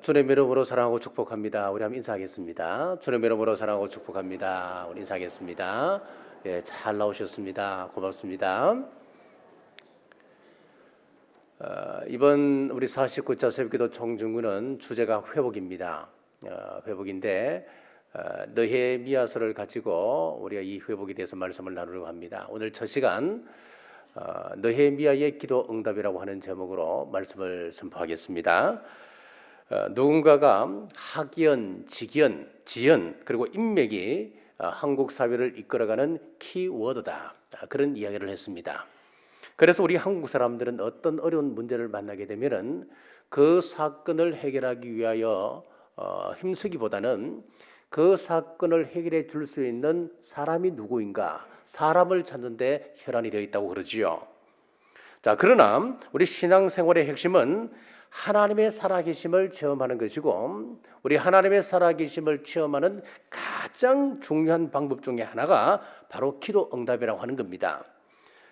주님의 이름으로 사랑하고 축복합니다. 우리 한번 인사하겠습니다. 주님의 이름으로 사랑하고 축복합니다. 우리 인사하겠습니다. 예, 잘 나오셨습니다. 고맙습니다. 이번 우리 49차 새벽기도 총증구는 주제가 회복입니다. 회복인데 느헤미야서를 가지고 우리가 이 회복에 대해서 말씀을 나누려고 합니다. 오늘 첫 시간 느헤미야의 기도 응답이라고 하는 제목으로 말씀을 선포하겠습니다. 누군가가 학연, 직연, 지연 그리고 인맥이 한국 사회를 이끌어가는 키워드다, 그런 이야기를 했습니다. 그래서 우리 한국 사람들은 어떤 어려운 문제를 만나게 되면은 그 사건을 해결하기 위하여 힘쓰기보다는 그 사건을 해결해 줄 수 있는 사람이 누구인가, 사람을 찾는 데 혈안이 되어 있다고 그러지요. 자, 그러나 우리 신앙생활의 핵심은 하나님의 살아계심을 체험하는 것이고, 우리 하나님의 살아계심을 체험하는 가장 중요한 방법 중에 하나가 바로 기도 응답이라고 하는 겁니다.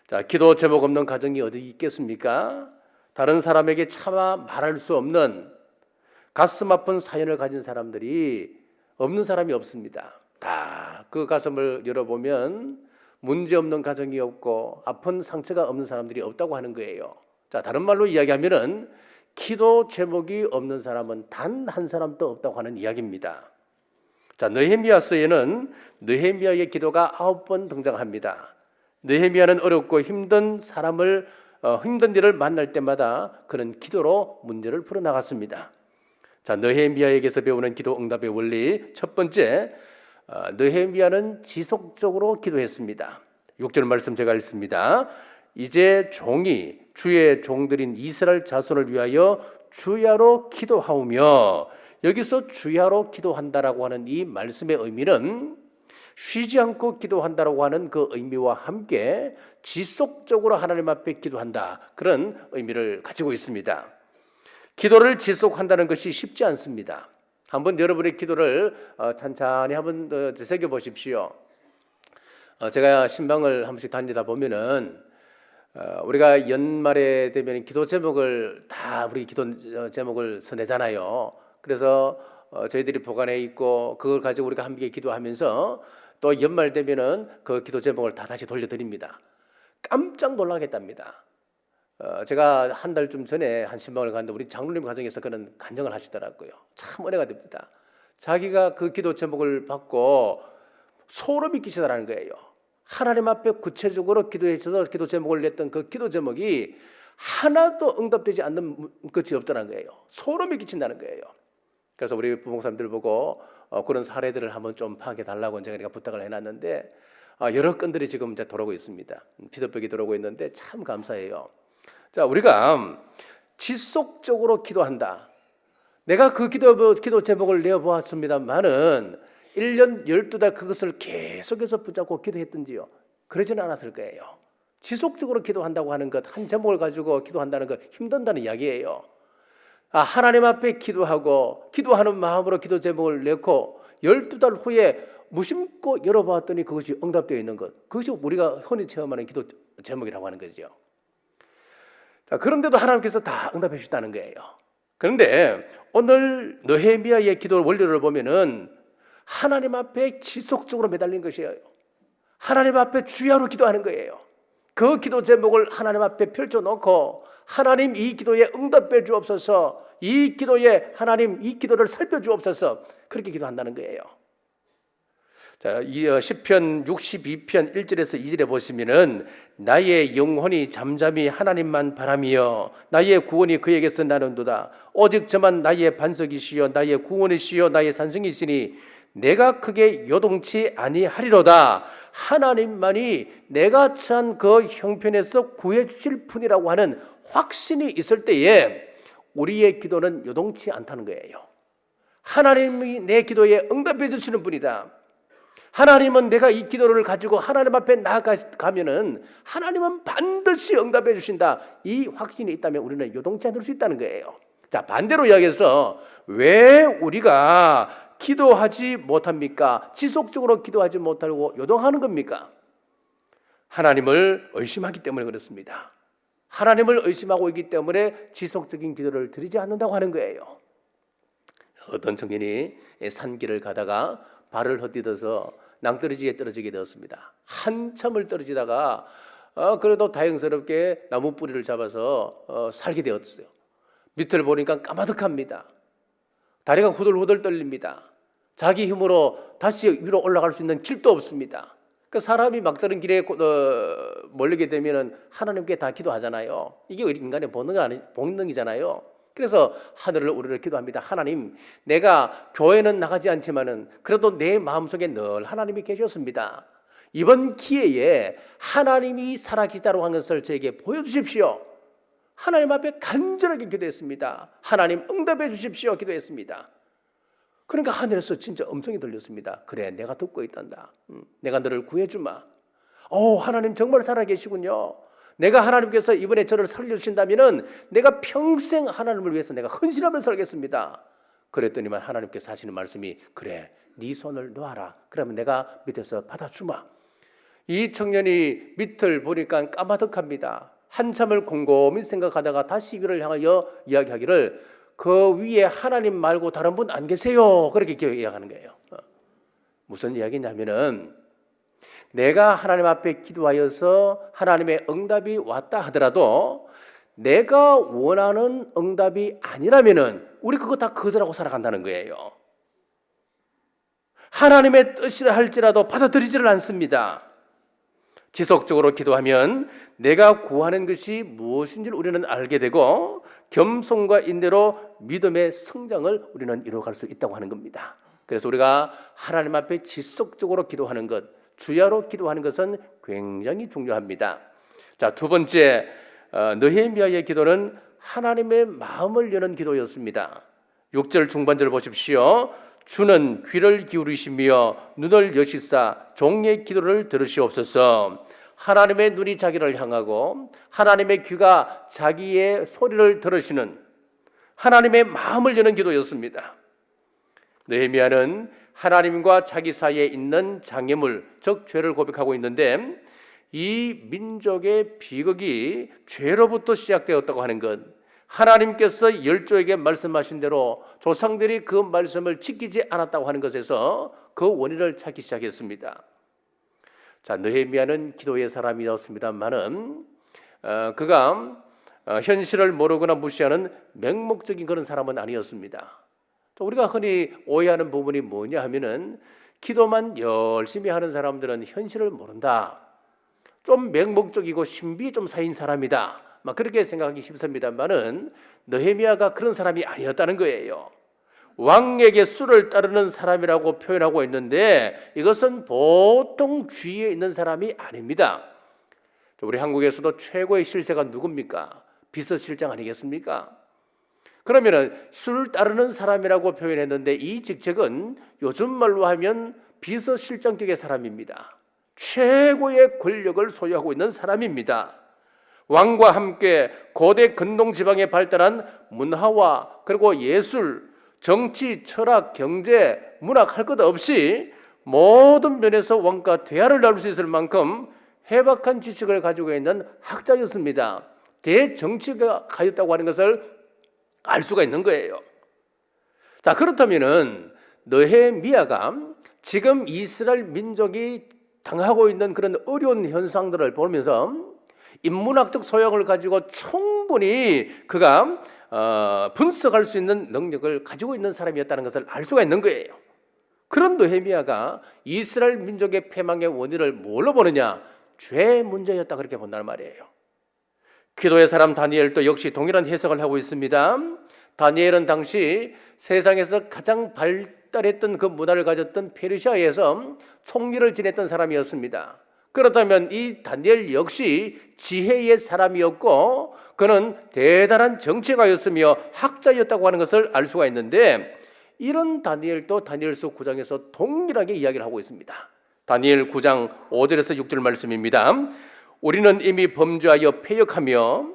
자, 기도 제목 없는 가정이 어디 있겠습니까? 다른 사람에게 차마 말할 수 없는 가슴 아픈 사연을 가진 사람들이 없는 사람이 없습니다. 다 그 가슴을 열어보면 문제 없는 가정이 없고 아픈 상처가 없는 사람들이 없다고 하는 거예요. 자, 다른 말로 이야기하면은 기도 제목이 없는 사람은 단 한 사람도 없다고 하는 이야기입니다. 자, 느헤미야서에는 느헤미야의 기도가 9번 등장합니다. 느헤미야는 어렵고 힘든 사람을 힘든 일을 만날 때마다 그는 기도로 문제를 풀어나갔습니다. 자, 느헤미야에게서 배우는 기도 응답의 원리, 첫 번째, 느헤미야는 지속적으로 기도했습니다. 6절 말씀 제가 읽습니다. 이제 종이 주의 종들인 이스라엘 자손을 위하여 주야로 기도하오며, 여기서 주야로 기도한다라고 하는 이 말씀의 의미는 쉬지 않고 기도한다라고 하는 그 의미와 함께 지속적으로 하나님 앞에 기도한다, 그런 의미를 가지고 있습니다. 기도를 지속한다는 것이 쉽지 않습니다. 한번 여러분의 기도를 찬찬히 한번 되새겨 보십시오. 제가 신방을 한 번씩 다니다 보면은 우리가 연말에 되면 기도 제목을 다 우리 기도 제목을 써내잖아요. 그래서 저희들이 보관해 있고 그걸 가지고 우리가 함께 기도하면서 또 연말 되면은 그 기도 제목을 다 다시 돌려드립니다. 깜짝 놀라겠답니다. 제가 한 달쯤 전에 한 신방을 갔는데 우리 장로님 가정에서 그런 간증을 하시더라고요. 참 은혜가 됩니다. 자기가 그 기도 제목을 받고 소름이 끼치더라는 거예요. 하나님 앞에 구체적으로 기도해서 기도 제목을 냈던 그 기도 제목이 하나도 응답되지 않는 것이 없다는 거예요. 소름이 끼친다는 거예요. 그래서 우리 부목사님들 보고 그런 사례들을 한번 좀 파악해 달라고 제가 부탁을 해놨는데 여러 건들이 지금 이제 돌아오고 있습니다. 피드백이 들어오고 있는데 참 감사해요. 자, 우리가 지속적으로 기도한다. 내가 그 기도 제목을 내어보았습니다만은 1년 12달 그것을 계속해서 붙잡고 기도했던지요? 그러지는 않았을 거예요. 지속적으로 기도한다고 하는 것, 한 제목을 가지고 기도한다는 것 힘든다는 이야기예요. 하나님 앞에 기도하고 기도하는 마음으로 기도 제목을 내고 12달 후에 무심코 열어보았더니 그것이 응답되어 있는 것, 그것이 우리가 흔히 체험하는 기도 제목이라고 하는 거죠. 자, 그런데도 하나님께서 다 응답해 주셨다는 거예요. 그런데 오늘 느헤미야의 기도 원리를 보면은 하나님 앞에 지속적으로 매달린 것이에요. 하나님 앞에 주야로 기도하는 거예요. 그 기도 제목을 하나님 앞에 펼쳐놓고 하나님 이 기도에 응답해 주옵소서, 이 기도에 하나님 이 기도를 살펴주옵소서, 그렇게 기도한다는 거예요. 자, 시편 62편 1절에서 2절에 보시면은 나의 영혼이 잠잠히 하나님만 바라며 나의 구원이 그에게서 나는도다. 오직 저만 나의 반석이시여 나의 구원이시여 나의 산성이시니 내가 크게 요동치 아니하리로다. 하나님만이 내가 처한 그 형편에서 구해 주실 분이라고 하는 확신이 있을 때에 우리의 기도는 요동치 않다는 거예요. 하나님이 내 기도에 응답해 주시는 분이다. 하나님은 내가 이 기도를 가지고 하나님 앞에 나아가면은 하나님은 반드시 응답해 주신다. 이 확신이 있다면 우리는 요동치 않을 수 있다는 거예요. 자, 반대로 이야기해서 왜 우리가 기도하지 못합니까? 지속적으로 기도하지 못하고 요동하는 겁니까? 하나님을 의심하기 때문에 그렇습니다. 하나님을 의심하고 있기 때문에 지속적인 기도를 드리지 않는다고 하는 거예요. 어떤 청년이 산길을 가다가 발을 헛디뎌서 낭떠러지에 떨어지게 되었습니다. 한참을 떨어지다가 그래도 다행스럽게 나무 뿌리를 잡아서 살게 되었어요. 밑을 보니까 까마득합니다. 다리가 후들후들 떨립니다. 자기 힘으로 다시 위로 올라갈 수 있는 길도 없습니다. 그 사람이 막다른 길에 몰리게 되면 하나님께 다 기도하잖아요. 이게 인간의 본능이잖아요. 그래서 하늘을 우러러 기도합니다. 하나님, 내가 교회는 나가지 않지만은 그래도 내 마음속에 늘 하나님이 계셨습니다. 이번 기회에 하나님이 살아계시다고 하는 것을 저에게 보여주십시오. 하나님 앞에 간절하게 기도했습니다. 하나님 응답해 주십시오. 기도했습니다. 그러니까 하늘에서 진짜 음성이 들렸습니다. 그래, 내가 듣고 있단다. 내가 너를 구해주마. 하나님 정말 살아계시군요. 내가 하나님께서 이번에 저를 살려주신다면 내가 평생 하나님을 위해서 내가 헌신하며 살겠습니다. 그랬더니만 하나님께서 하시는 말씀이, 그래, 네 손을 놓아라. 그러면 내가 밑에서 받아주마. 이 청년이 밑을 보니까 까마득합니다. 한참을 곰곰이 생각하다가 다시 위를 향하여 이야기하기를, 그 위에 하나님 말고 다른 분 안 계세요. 그렇게 이야기하는 거예요. 무슨 이야기냐면은, 내가 하나님 앞에 기도하여서 하나님의 응답이 왔다 하더라도 내가 원하는 응답이 아니라면은 우리 그거 다 거절하고 살아간다는 거예요. 하나님의 뜻이라 할지라도 받아들이지를 않습니다. 지속적으로 기도하면 내가 구하는 것이 무엇인지를 우리는 알게 되고 겸손과 인내로 믿음의 성장을 우리는 이루어갈 수 있다고 하는 겁니다. 그래서 우리가 하나님 앞에 지속적으로 기도하는 것, 주야로 기도하는 것은 굉장히 중요합니다. 자, 두 번째, 느헤미야의 기도는 하나님의 마음을 여는 기도였습니다. 6절 중반절 보십시오. 주는 귀를 기울이시며 눈을 여시사 종의 기도를 들으시옵소서. 하나님의 눈이 자기를 향하고 하나님의 귀가 자기의 소리를 들으시는 하나님의 마음을 여는 기도였습니다. 느헤미야는 하나님과 자기 사이에 있는 장애물, 즉 죄를 고백하고 있는데 이 민족의 비극이 죄로부터 시작되었다고 하는 것, 하나님께서 열조에게 말씀하신 대로 조상들이 그 말씀을 지키지 않았다고 하는 것에서 그 원인을 찾기 시작했습니다. 자, 느헤미야는 기도의 사람이었습니다만은 그가 현실을 모르거나 무시하는 맹목적인 그런 사람은 아니었습니다. 또 우리가 흔히 오해하는 부분이 뭐냐 하면은 기도만 열심히 하는 사람들은 현실을 모른다. 좀 맹목적이고 신비 좀 쌓인 사람이다. 막 그렇게 생각하기 쉽습니다만은 느헤미야가 그런 사람이 아니었다는 거예요. 왕에게 수를 따르는 사람이라고 표현하고 있는데 이것은 보통 주위에 있는 사람이 아닙니다. 우리 한국에서도 최고의 실세가 누굽니까? 비서실장 아니겠습니까? 그러면은 술 따르는 사람이라고 표현했는데 이 직책은 요즘 말로 하면 비서실장격의 사람입니다. 최고의 권력을 소유하고 있는 사람입니다. 왕과 함께 고대 근동 지방에 발달한 문화와 그리고 예술, 정치, 철학, 경제, 문학 할 것 없이 모든 면에서 왕과 대화를 나눌 수 있을 만큼 해박한 지식을 가지고 있는 학자였습니다. 대정치가 가졌다고 하는 것을 알 수가 있는 거예요. 자, 그렇다면은 느헤미야가 지금 이스라엘 민족이 당하고 있는 그런 어려운 현상들을 보면서 인문학적 소양을 가지고 충분히 그가 분석할 수 있는 능력을 가지고 있는 사람이었다는 것을 알 수가 있는 거예요. 그런 느헤미야가 이스라엘 민족의 패망의 원인을 뭘로 보느냐? 죄 문제였다 그렇게 본다는 말이에요. 기도의 사람 다니엘도 역시 동일한 해석을 하고 있습니다. 다니엘은 당시 세상에서 가장 발달했던 그 문화를 가졌던 페르시아에서 총리를 지냈던 사람이었습니다. 그렇다면 이 다니엘 역시 지혜의 사람이었고 그는 대단한 정치가였으며 학자였다고 하는 것을 알 수가 있는데 이런 다니엘도 다니엘서 9장에서 동일하게 이야기를 하고 있습니다. 다니엘 9장 5절에서 6절 말씀입니다. 우리는 이미 범죄하여 패역하며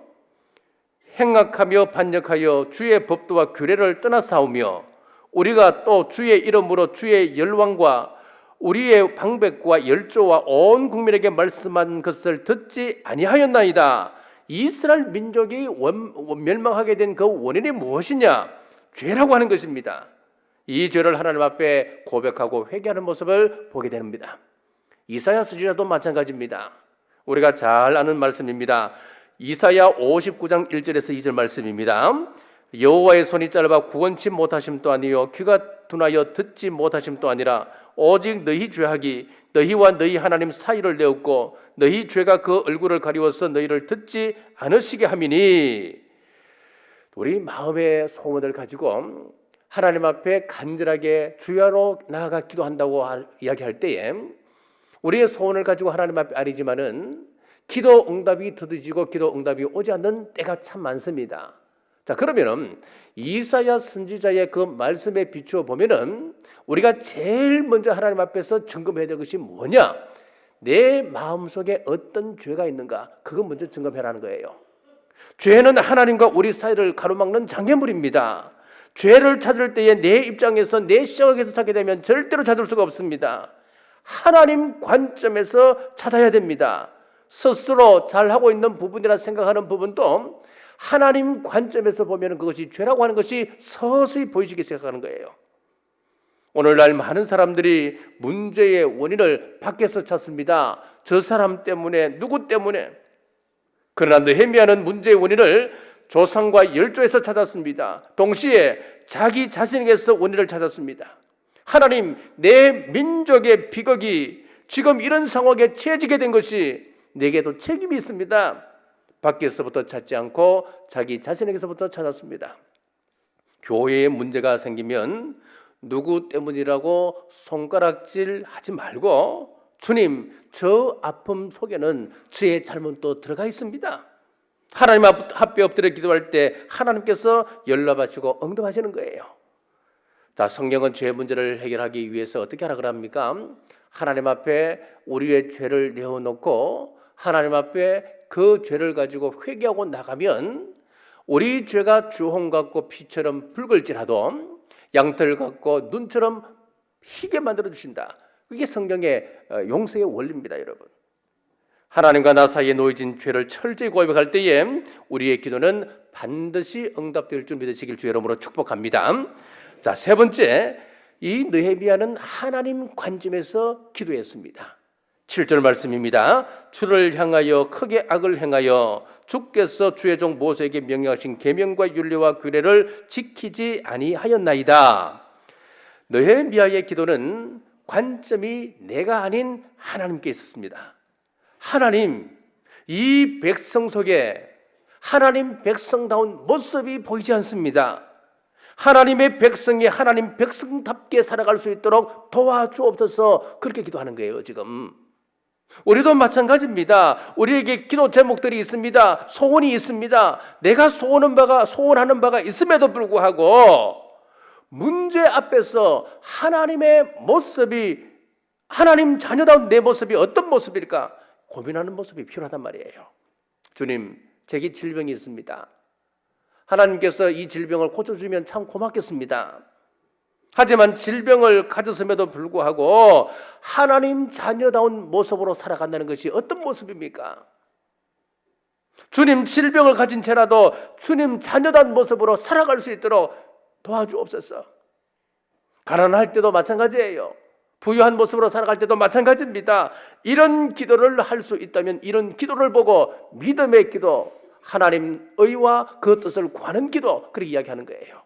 행악하며 반역하여 주의 법도와 규례를 떠나싸우며 우리가 또 주의 이름으로 주의 열왕과 우리의 방백과 열조와 온 국민에게 말씀한 것을 듣지 아니하였나이다. 이스라엘 민족이 멸망하게 된 그 원인이 무엇이냐? 죄라고 하는 것입니다. 이 죄를 하나님 앞에 고백하고 회개하는 모습을 보게 됩니다. 이사야 서지자도 마찬가지입니다. 우리가 잘 아는 말씀입니다. 이사야 59장 1절에서 2절 말씀입니다. 여호와의 손이 짧아 구원치 못하심도 아니요 귀가 둔하여 듣지 못하심도 아니라 오직 너희 죄악이 너희와 너희 하나님 사이를 내었고 너희 죄가 그 얼굴을 가리워서 너희를 듣지 않으시게 함이니. 우리 마음의 소원을 가지고 하나님 앞에 간절하게 주야로 나아가 기도한다고 이야기할 때에 우리의 소원을 가지고 하나님 앞에 아리지만은 기도 응답이 더디지고 기도 응답이 오지 않는 때가 참 많습니다. 자, 그러면은 이사야 선지자의 그 말씀에 비추어 보면은 우리가 제일 먼저 하나님 앞에서 점검해야 될 것이 뭐냐? 내 마음속에 어떤 죄가 있는가? 그거 먼저 점검해라는 거예요. 죄는 하나님과 우리 사이를 가로막는 장애물입니다. 죄를 찾을 때에 내 입장에서 내 시각에서 찾게 되면 절대로 찾을 수가 없습니다. 하나님 관점에서 찾아야 됩니다. 스스로 잘하고 있는 부분이라 생각하는 부분도 하나님 관점에서 보면 그것이 죄라고 하는 것이 서서히 보이기 시작하는 거예요. 오늘날 많은 사람들이 문제의 원인을 밖에서 찾습니다. 저 사람 때문에, 누구 때문에. 그러나 느헤미야는 문제의 원인을 조상과 열조에서 찾았습니다. 동시에 자기 자신에게서 원인을 찾았습니다. 하나님, 내 민족의 비극이 지금 이런 상황에 처해지게 된 것이 내게도 책임이 있습니다. 밖에서부터 찾지 않고 자기 자신에게서부터 찾았습니다. 교회에 문제가 생기면 누구 때문이라고 손가락질 하지 말고 주님, 저 아픔 속에는 저의 잘못도 들어가 있습니다. 하나님 앞에 엎드려 기도할 때 하나님께서 연락하시고 응답하시는 거예요. 자, 성경은 죄 문제를 해결하기 위해서 어떻게 하라 그럽니까? 하나님 앞에 우리의 죄를 내어놓고 하나님 앞에 그 죄를 가지고 회개하고 나가면 우리 죄가 주홍 같고 피처럼 붉을지라도 양털 같고 눈처럼 희게 만들어 주신다. 그게 성경의 용서의 원리입니다, 여러분. 하나님과 나 사이에 놓여진 죄를 철저히 고백할 때에 우리의 기도는 반드시 응답될 줄 믿으시길 주의 이름으로 축복합니다. 자, 세 번째, 이 느헤미야는 하나님 관점에서 기도했습니다. 7절 말씀입니다. 주를 향하여 크게 악을 행하여 주께서 주의 종 모세에게 명령하신 계명과 율례와 규례를 지키지 아니하였나이다. 느헤미야의 기도는 관점이 내가 아닌 하나님께 있었습니다. 하나님, 이 백성 속에 하나님 백성다운 모습이 보이지 않습니다. 하나님의 백성이 하나님 백성답게 살아갈 수 있도록 도와주옵소서. 그렇게 기도하는 거예요, 지금. 우리도 마찬가지입니다. 우리에게 기도 제목들이 있습니다. 소원이 있습니다. 내가 소원하는 바가 있음에도 불구하고 문제 앞에서 하나님의 모습이, 하나님 자녀다운 내 모습이 어떤 모습일까 고민하는 모습이 필요하단 말이에요. 주님, 제게 질병이 있습니다. 하나님께서 이 질병을 고쳐주면 참 고맙겠습니다. 하지만 질병을 가졌음에도 불구하고 하나님 자녀다운 모습으로 살아간다는 것이 어떤 모습입니까? 주님, 질병을 가진 채라도 주님 자녀다운 모습으로 살아갈 수 있도록 도와주옵소서. 가난할 때도 마찬가지예요. 부유한 모습으로 살아갈 때도 마찬가지입니다. 이런 기도를 할 수 있다면 이런 기도를 보고 믿음의 기도, 하나님 의와 그 뜻을 구하는 기도, 그렇게 이야기하는 거예요.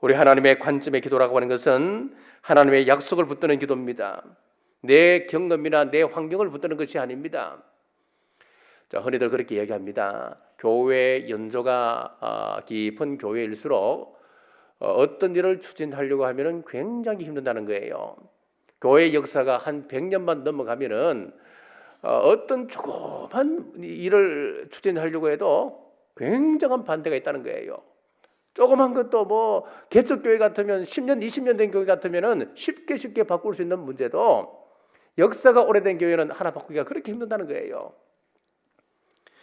우리 하나님의 관점의 기도라고 하는 것은 하나님의 약속을 붙드는 기도입니다. 내 경험이나 내 환경을 붙드는 것이 아닙니다. 자, 흔히들 그렇게 이야기합니다. 교회 연조가 깊은 교회일수록 어떤 일을 추진하려고 하면 굉장히 힘든다는 거예요. 교회 역사가 한 100년만 넘어가면은 어떤 조그만 일을 추진하려고 해도 굉장한 반대가 있다는 거예요. 조그만 것도 뭐 개척교회 같으면 10년, 20년 된 교회 같으면은 쉽게 바꿀 수 있는 문제도 역사가 오래된 교회는 하나 바꾸기가 그렇게 힘든다는 거예요.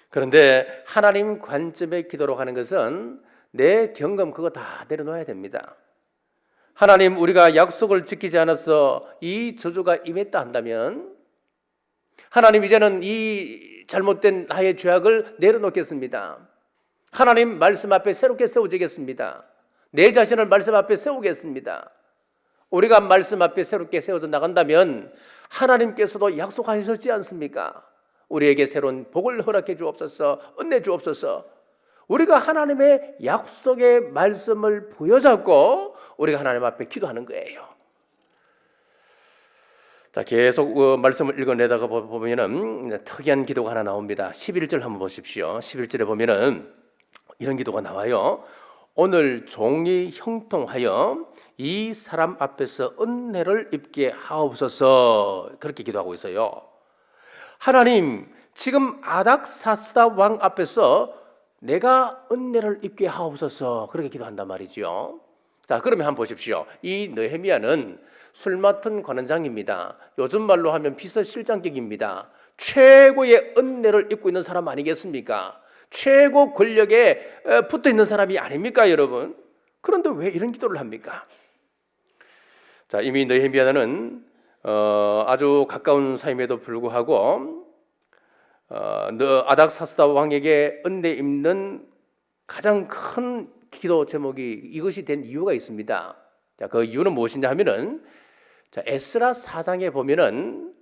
그런데 하나님 관점의 기도로 하는 것은 내 경험 그거 다 내려놓아야 됩니다. 하나님, 우리가 약속을 지키지 않아서 이 저주가 임했다 한다면 하나님, 이제는 이 잘못된 나의 죄악을 내려놓겠습니다. 하나님 말씀 앞에 새롭게 세워지겠습니다. 내 자신을 말씀 앞에 세우겠습니다. 우리가 말씀 앞에 새롭게 세워져 나간다면 하나님께서도 약속하셨지 않습니까? 우리에게 새로운 복을 허락해 주옵소서, 은혜 주옵소서. 우리가 하나님의 약속의 말씀을 부여잡고 우리가 하나님 앞에 기도하는 거예요. 자, 계속 말씀을 읽어내다가 보면은 특이한 기도가 하나 나옵니다. 11절 한번 보십시오. 11절에 보면은 이런 기도가 나와요. 오늘 종이 형통하여 이 사람 앞에서 은혜를 입게 하옵소서. 그렇게 기도하고 있어요. 하나님, 지금 아닥사스다 왕 앞에서 내가 은혜를 입게 하옵소서. 그렇게 기도한단 말이죠. 자, 그러면 한번 보십시오. 이 느헤미야는 술 맡은 관원장입니다. 요즘 말로 하면 비서실장격입니다. 최고의 은혜를 입고 있는 사람 아니겠습니까? 최고 권력에 붙어 있는 사람이 아닙니까, 여러분? 그런데 왜 이런 기도를 합니까? 자, 이미 느헤미야는 아주 가까운 사이임에도 불구하고 아닥사스다 왕에게 은혜 입는 가장 큰 기도 제목이 이것이 된 이유가 있습니다. 자, 그 이유는 무엇이냐 하면은 자, 에스라 4장에 보면은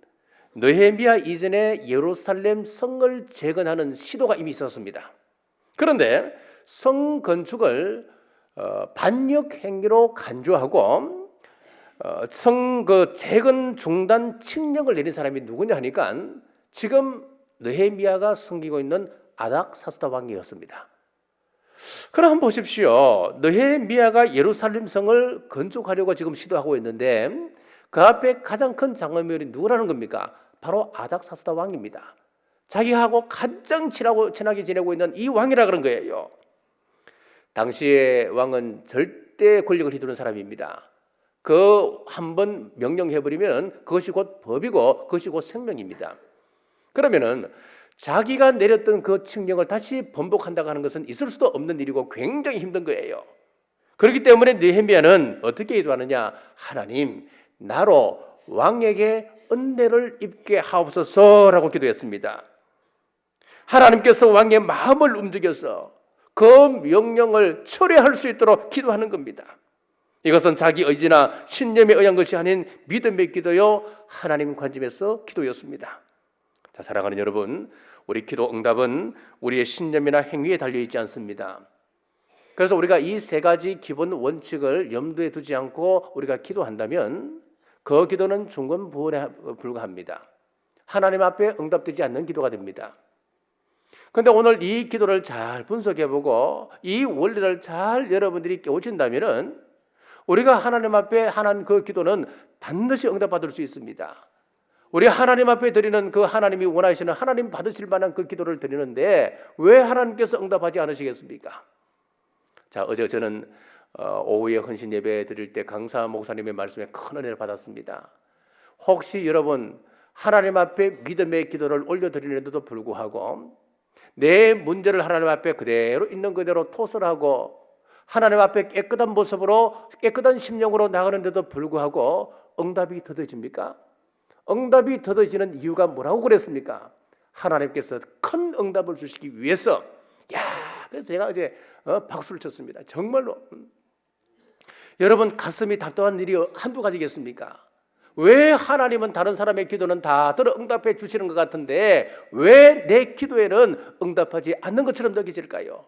느헤미야 이전에 예루살렘 성을 재건하는 시도가 이미 있었습니다. 그런데 성 건축을 반역 행위로 간주하고 성 재건 중단 칙령을 내린 사람이 누구냐 하니까 지금 느헤미야가 섬기고 있는 아닥사스다 왕이었습니다. 그럼 한번 보십시오. 느헤미야가 예루살렘 성을 건축하려고 지금 시도하고 있는데 그 앞에 가장 큰 장애물이 누구라는 겁니까? 바로 아닥사스다 왕입니다. 자기하고 가장 친하게 지내고 있는 이 왕이라 그런 거예요. 당시의 왕은 절대 권력을 휘두르는 사람입니다. 그 한번 명령해버리면 그것이 곧 법이고 그것이 곧 생명입니다. 그러면은 자기가 내렸던 그 칙령을 다시 번복한다고 하는 것은 있을 수도 없는 일이고 굉장히 힘든 거예요. 그렇기 때문에 느헤미야는 어떻게 기도하느냐? 하나님, 나로 왕에게 은혜를 입게 하옵소서라고 기도했습니다. 하나님께서 왕의 마음을 움직여서 그 명령을 철회할 수 있도록 기도하는 겁니다. 이것은 자기 의지나 신념에 의한 것이 아닌 믿음의 기도요, 하나님 관점에서 기도였습니다. 자, 사랑하는 여러분, 우리 기도 응답은 우리의 신념이나 행위에 달려있지 않습니다. 그래서 우리가 이 세 가지 기본 원칙을 염두에 두지 않고 우리가 기도한다면 그 기도는 중건부원에 불과합니다. 하나님 앞에 응답되지 않는 기도가 됩니다. 그런데 오늘 이 기도를 잘 분석해보고 이 원리를 잘 여러분들이 깨우친다면 우리가 하나님 앞에 하는 그 기도는 반드시 응답받을 수 있습니다. 우리 하나님 앞에 드리는 그 하나님이 원하시는 하나님 받으실 만한 그 기도를 드리는데 왜 하나님께서 응답하지 않으시겠습니까? 자, 어제 저는 오후에 헌신 예배 드릴 때 강사 목사님의 말씀에 큰 은혜를 받았습니다. 혹시 여러분 하나님 앞에 믿음의 기도를 올려드리는데도 불구하고 내 문제를 하나님 앞에 그대로 있는 그대로 토설하고 하나님 앞에 깨끗한 모습으로 깨끗한 심령으로 나가는데도 불구하고 응답이 더뎌집니까? 응답이 더뎌지는 이유가 뭐라고 그랬습니까? 하나님께서 큰 응답을 주시기 위해서 그래서 제가 이제 박수를 쳤습니다. 정말로 여러분 가슴이 답답한 일이 한두 가지겠습니까? 왜 하나님은 다른 사람의 기도는 다 들어 응답해 주시는 것 같은데 왜 내 기도에는 응답하지 않는 것처럼 느껴질까요?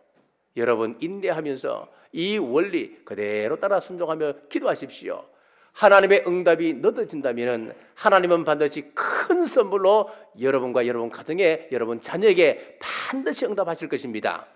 여러분 인내하면서 이 원리 그대로 따라 순종하며 기도하십시오. 하나님의 응답이 늦어진다면 하나님은 반드시 큰 선물로 여러분과 여러분 가정에 여러분 자녀에게 반드시 응답하실 것입니다.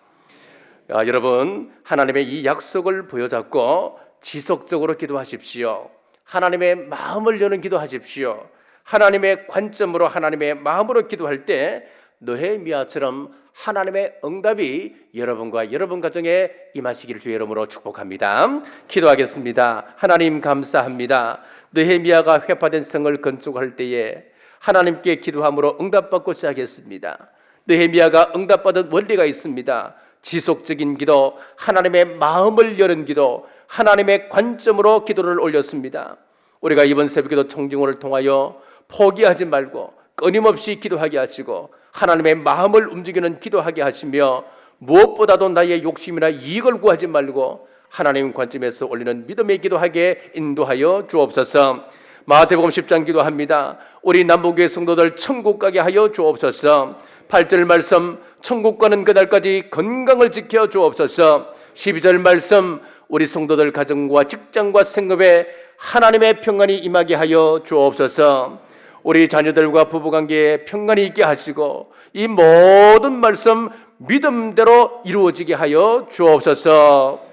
여러분 하나님의 이 약속을 부여잡고 지속적으로 기도하십시오. 하나님의 마음을 여는 기도하십시오. 하나님의 관점으로 하나님의 마음으로 기도할 때 느헤미야처럼 하나님의 응답이 여러분과 여러분 가정에 임하시기를 주의 이름으로 축복합니다. 기도하겠습니다. 하나님 감사합니다. 느헤미야가 회파된 성을 건축할 때에 하나님께 기도함으로 응답받고 시작했습니다. 느헤미야가 응답받은 원리가 있습니다. 지속적인 기도, 하나님의 마음을 여는 기도, 하나님의 관점으로 기도를 올렸습니다. 우리가 이번 새벽기도 청중호를 통하여 포기하지 말고 끊임없이 기도하게 하시고 하나님의 마음을 움직이는 기도하게 하시며 무엇보다도 나의 욕심이나 이익을 구하지 말고 하나님 관점에서 올리는 믿음의 기도하게 인도하여 주옵소서. 마태복음 10장 기도합니다. 우리 남북교회 성도들 천국 가게 하여 주옵소서. 8절 말씀, 천국 가는 그날까지 건강을 지켜 주옵소서. 12절 말씀, 우리 성도들 가정과 직장과 생업에 하나님의 평안이 임하게 하여 주옵소서. 우리 자녀들과 부부관계에 평안이 있게 하시고 이 모든 말씀 믿음대로 이루어지게 하여 주옵소서.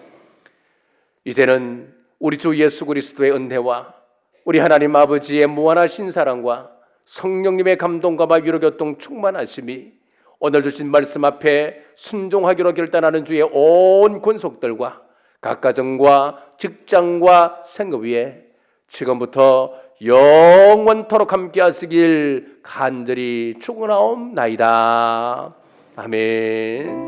이제는 우리 주 예수 그리스도의 은혜와 우리 하나님 아버지의 무한하신 사랑과 성령님의 감동과 위로 교통 충만하심이 오늘 주신 말씀 앞에 순종하기로 결단하는 주의 온 권속들과 각 가정과 직장과 생업 위에 지금부터 영원토록 함께 하시길 간절히 축원하옵나이다. 아멘.